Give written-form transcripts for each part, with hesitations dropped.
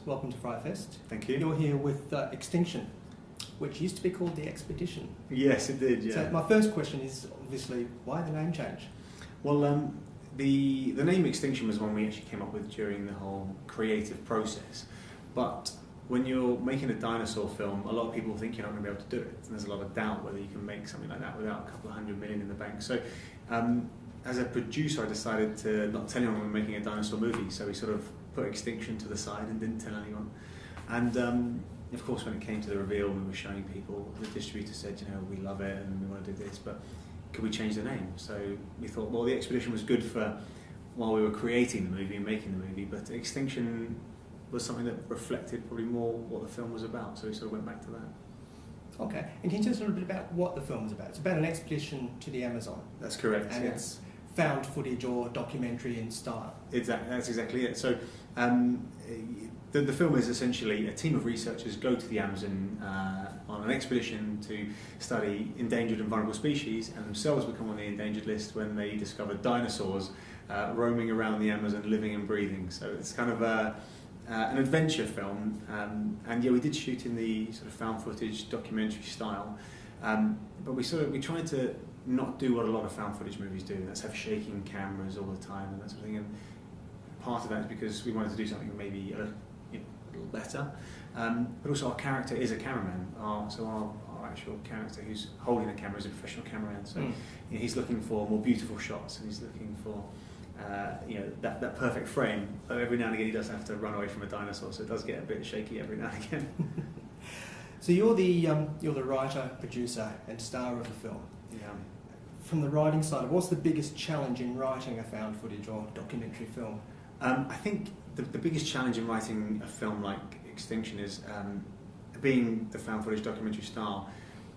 welcome to FrightFest. Thank you. You're here with Extinction, which used to be called the Expedition. Yes, it did, yeah. So my first question is obviously, why the name change? Well, the name Extinction was one we actually came up with during the whole creative process. But when you're making a dinosaur film, a lot of people think you're not going to be able to do it. And there's a lot of doubt whether you can make something like that without a couple of $100 million in the bank. So as a producer, I decided to not tell anyone we were making a dinosaur movie. So we sort of put Extinction to the side and didn't tell anyone. And of course, when it came to the reveal, we were showing people, the distributor said, you know, we love it and we want to do this, but could we change the name? So we thought, well, the Expedition was good for while we were creating the movie and making the movie, but Extinction was something that reflected probably more what the film was about, so we sort of went back to that. Okay, and can you tell us a little bit about what the film is about? It's about an expedition to the Amazon. That's correct, and yeah. It's found footage or documentary in style. Exactly, that's exactly it. So the film is essentially a team of researchers go to the Amazon on an expedition to study endangered and vulnerable species, and themselves become on the endangered list when they discover dinosaurs roaming around the Amazon, living and breathing. So it's kind of an adventure film, and yeah, we did shoot in the sort of found footage documentary style, but we tried to not do what a lot of found footage movies do. That's have shaking cameras all the time and that sort of thing. And part of that is because we wanted to do something maybe a little better, but also our character is a cameraman. So our actual character who's holding the camera is a professional cameraman. So he's looking for more beautiful shots, and he's looking for that perfect frame. But every now and again he does have to run away from a dinosaur, so it does get a bit shaky every now and again. So you're the writer, producer, and star of the film. Yeah. From the writing side, what's the biggest challenge in writing a found footage or documentary film? I think the biggest challenge in writing a film like Extinction is being the found footage documentary style.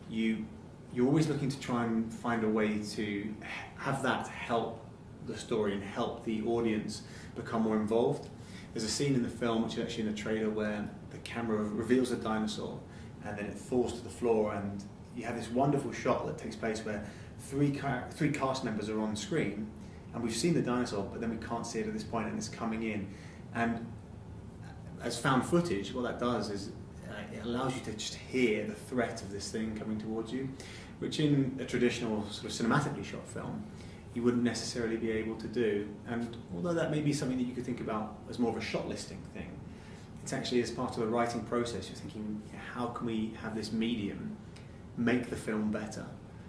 You're always looking to try and find a way to have that help the story and help the audience become more involved. There's a scene in the film, which is actually in the trailer, where the camera reveals a dinosaur and then it falls to the floor, and you have this wonderful shot that takes place where three cast members are on screen, and we've seen the dinosaur, but then we can't see it at this point, and it's coming in. And as found footage, what that does is it allows you to just hear the threat of this thing coming towards you, which in a traditional sort of cinematically shot film, you wouldn't necessarily be able to do. And although that may be something that you could think about as more of a shot listing thing, it's actually as part of the writing process, you're thinking, how can we have this medium make the film better?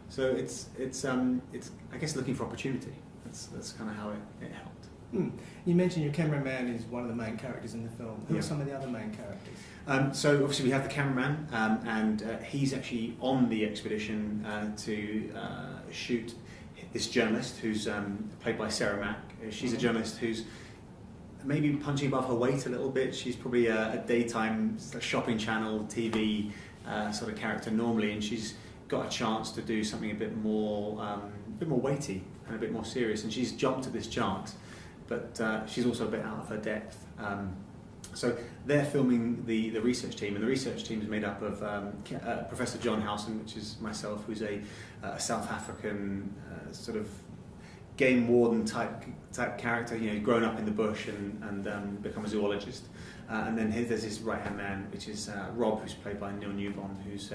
So it's I guess looking for opportunity. That's kind of how it helped. You mentioned your cameraman is one of the main characters in the film. Who are some of the other main characters? So obviously we have the cameraman, and he's actually on the expedition to shoot this journalist who's played by Sarah Mack. She's a journalist who's maybe punching above her weight a little bit. She's probably a daytime shopping channel TV sort of character normally, and she's got a chance to do something a bit more weighty and a bit more serious, and she's jumped at this chance, but she's also a bit out of her depth. So they're filming the research team, and the research team is made up of Professor John Howson, which is myself, who's a South African sort of game warden type character, grown up in the bush and become a zoologist. And then there's his right-hand man, which is Rob, who's played by Neil Newbon, who's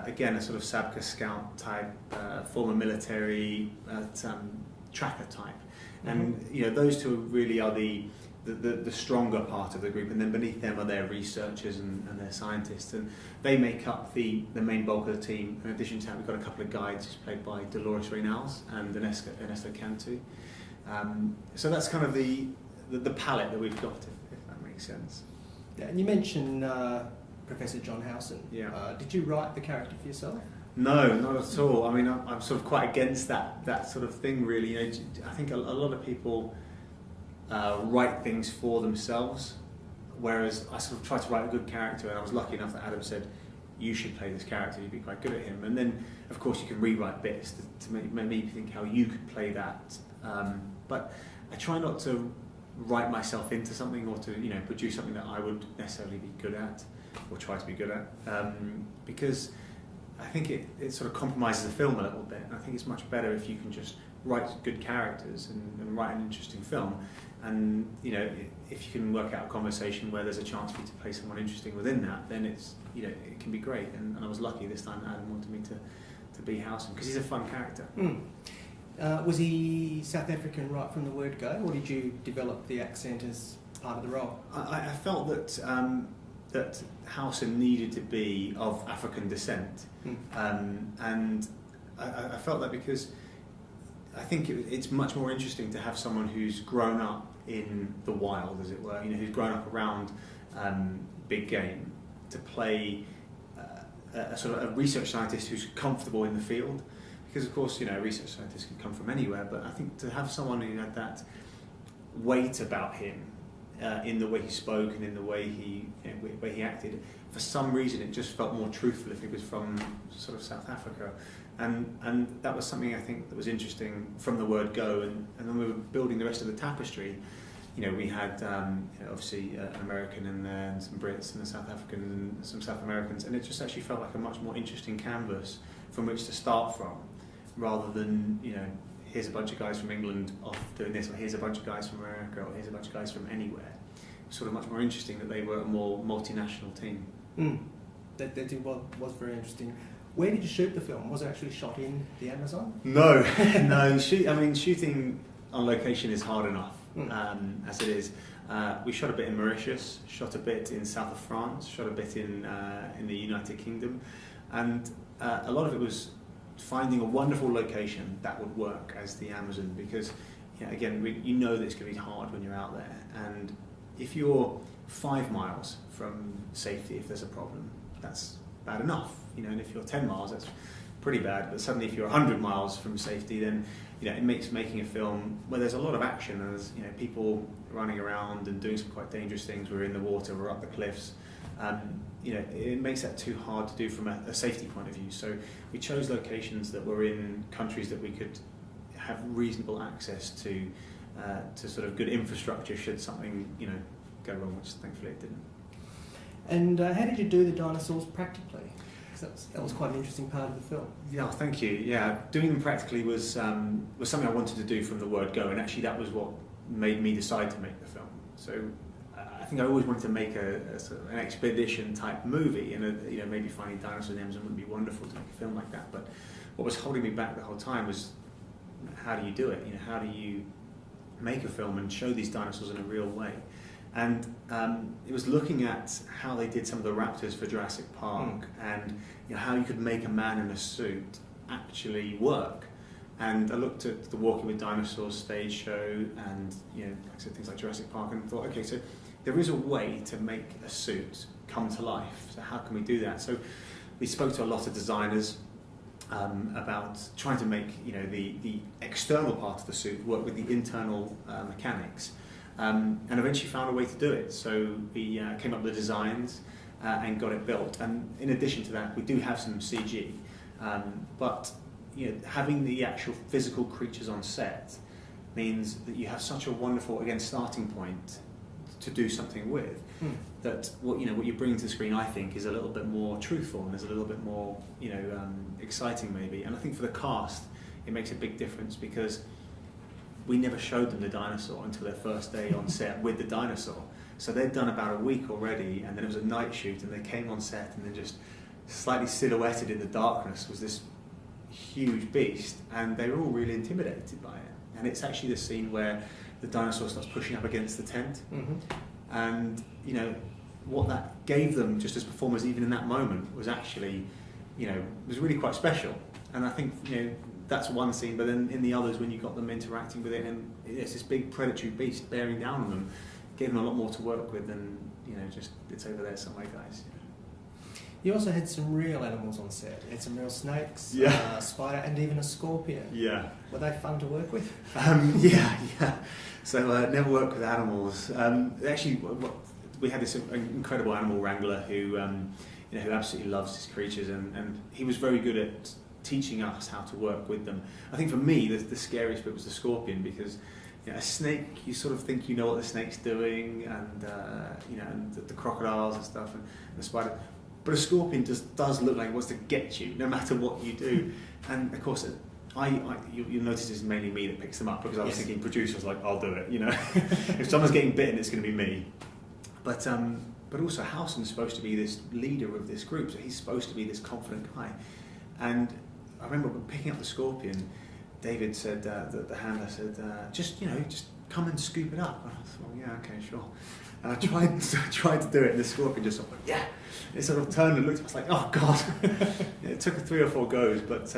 again a sort of Sabka scout type, former military tracker type. And those two really are the stronger part of the group, and then beneath them are their researchers and their scientists, and they make up the main bulk of the team. In addition to that, we've got a couple of guides who's played by Dolores Reynals and Ernesto Cantu. So that's kind of the palette that we've got, if that makes sense. Yeah, and you mentioned Professor John Howson. Yeah. Did you write the character for yourself? No, not at all. I mean, I'm sort of quite against that sort of thing, really. I think a lot of people write things for themselves, whereas I sort of tried to write a good character, and I was lucky enough that Adam said, you should play this character, you'd be quite good at him. And then, of course, you can rewrite bits to make me think how you could play that. But I try not to write myself into something or to produce something that I would necessarily be good at or try to be good at, because I think it sort of compromises the film a little bit. And I think it's much better if you can just write good characters and write an interesting film. And if you can work out a conversation where there's a chance for you to play someone interesting within that, then it's it can be great. And I was lucky this time Adam wanted me to be Howson because he's a fun character. Was he South African right from the word go, or did you develop the accent as part of the role? I felt that Howson needed to be of African descent, and I felt that because I think it's much more interesting to have someone who's grown up in the wild, as it were, who's grown up around big game, to play a sort of a research scientist who's comfortable in the field. Because of course, a research scientist can come from anywhere, but I think to have someone who had that weight about him, in the way he spoke and in the way he acted, for some reason it just felt more truthful if he was from sort of South Africa, and that was something I think that was interesting from the word go. And then we were building the rest of the tapestry. We had obviously an American in there and some Brits and a South African and some South Americans, and it just actually felt like a much more interesting canvas from which to start from, rather than here's a bunch of guys from England off doing this, or here's a bunch of guys from America, or here's a bunch of guys from anywhere. It was sort of much more interesting that they were a more multinational team. That was very interesting. Where did you shoot the film? Was it actually shot in the Amazon? No, no. Shooting on location is hard enough as it is. We shot a bit in Mauritius, shot a bit in south of France, shot a bit in the United Kingdom, and a lot of it was finding a wonderful location that would work as the Amazon, because again, you know that it's going to be hard when you're out there, and if you're 5 miles from safety, if there's a problem, that's bad enough, and if you're 10 miles, that's pretty bad. But suddenly if you're 100 miles from safety, then it makes making a film where there's a lot of action, and there's people running around and doing some quite dangerous things. We're in the water, we're up the cliffs. It makes that too hard to do from a safety point of view. So we chose locations that were in countries that we could have reasonable access to sort of good infrastructure should something go wrong, which thankfully it didn't. And how did you do the dinosaurs practically? Because that was quite an interesting part of the film. Yeah, thank you. Yeah, doing them practically was something I wanted to do from the word go, and actually that was what made me decide to make the film. So I think I always wanted to make a sort of an expedition type movie, and maybe finding dinosaurs in Amazon would be wonderful to make a film like that. But what was holding me back the whole time was, how do you do it? How do you make a film and show these dinosaurs in a real way? And it was looking at how they did some of the raptors for Jurassic Park, and how you could make a man in a suit actually work. And I looked at the Walking with Dinosaurs stage show, and like I said, things like Jurassic Park, and thought, okay, so there is a way to make a suit come to life. So how can we do that? So we spoke to a lot of designers about trying to make the external part of the suit work with the internal mechanics. And eventually found a way to do it. So we came up with the designs and got it built. And in addition to that, we do have some CG, but having the actual physical creatures on set means that you have such a wonderful, again, starting point to do something with. That what you bring to the screen, I think, is a little bit more truthful and is a little bit more exciting maybe. And I think for the cast, it makes a big difference, because we never showed them the dinosaur until their first day on set with the dinosaur. So they'd done about a week already, and then it was a night shoot, and they came on set, and then just slightly silhouetted in the darkness was this huge beast, and they were all really intimidated by it. And it's actually the scene where the dinosaur starts pushing up against the tent, and what that gave them just as performers, even in that moment, was actually was really quite special. And I think that's one scene, but then in the others, when you got them interacting with it, and it's this big predatory beast bearing down on them, gave them a lot more to work with than just it's over there somewhere, guys. You also had some real animals on set. You had some real snakes, a spider, and even a scorpion. Yeah. Were they fun to work with? Yeah. So never worked with animals. Actually, we had this incredible animal wrangler who who absolutely loves his creatures, and he was very good at teaching us how to work with them. I think for me, the scariest bit was the scorpion, because a snake, you sort of think you know what the snake's doing, and and the crocodiles and stuff, and the spider. But a scorpion just does look like it wants to get you, no matter what you do. And of course, you'll notice it's mainly me that picks them up, because I was Yes. thinking producers like, I'll do it, you know. If someone's getting bitten, it's going to be me. But also Howson's supposed to be this leader of this group, so he's supposed to be this confident guy. And I remember when picking up the scorpion, David said, the handler said, just come and scoop it up. And I thought, yeah, okay, sure. And I tried to do it, and the scorpion just sort of went, yeah. It sort of turned and looked at me, I was like, oh God. It took 3 or 4 goes, but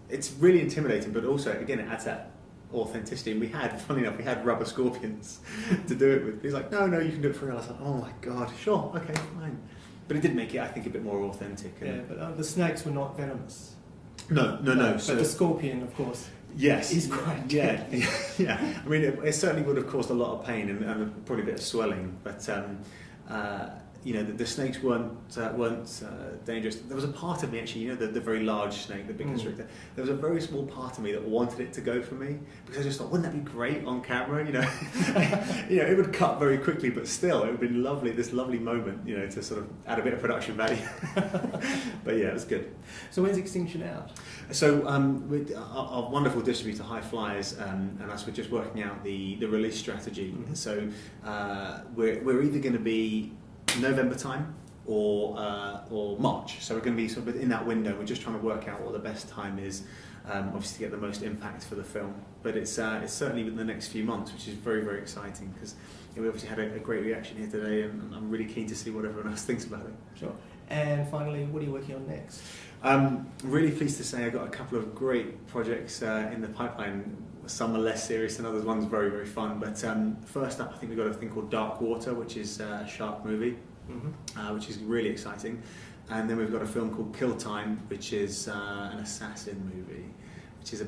it's really intimidating, but also, again, it adds that authenticity. And funny enough, we had rubber scorpions to do it with. He's like, no, you can do it for real. I was like, oh my God, sure, okay, fine. But it did make it, I think, a bit more authentic. Yeah, but the snakes were not venomous. No. But the scorpion, of course. Yes. Is quite deadly. Yeah. I mean, it certainly would have caused a lot of pain and probably a bit of swelling, but the snakes weren't dangerous. There was a part of me, actually, the very large snake, the big constrictor. There was a very small part of me that wanted it to go for me, because I just thought, wouldn't that be great on camera? It would cut very quickly, but still, it would have been lovely. This lovely moment, to sort of add a bit of production value. But yeah, it was good. So when's Extinction out? So with our wonderful distributor High Flyers and us, we're just working out the release strategy. Mm-hmm. So we're either going to be November time or March. So we're going to be sort of in that window. We're just trying to work out what the best time is, obviously to get the most impact for the film. But it's certainly within the next few months, which is very, very exciting, because we obviously had a great reaction here today, and I'm really keen to see what everyone else thinks about it. Sure. And finally, what are you working on next? Really pleased to say I got a couple of great projects in the pipeline. Some are less serious than others. One's very, very fun. But first up, I think we've got a thing called Dark Water, which is a shark movie, which is really exciting. And then we've got a film called Kill Time, which is an assassin movie, which is a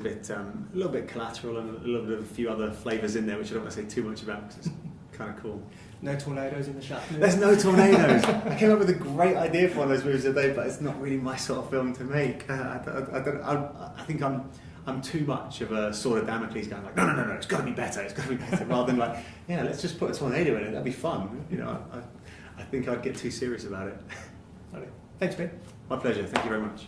little bit collateral and a little bit of a few other flavours in there, which I don't want to say too much about, because it's kind of cool. No tornadoes in the shark movie? There's no tornadoes. I came up with a great idea for one of those movies today, but it's not really my sort of film to make. I think I'm too much of a sword of Damocles going like, no, it's got to be better, rather than like, yeah, let's just put a tornado in it, that'd be fun. I think I'd get too serious about it. Okay. Thanks, Ben. My pleasure. Thank you very much.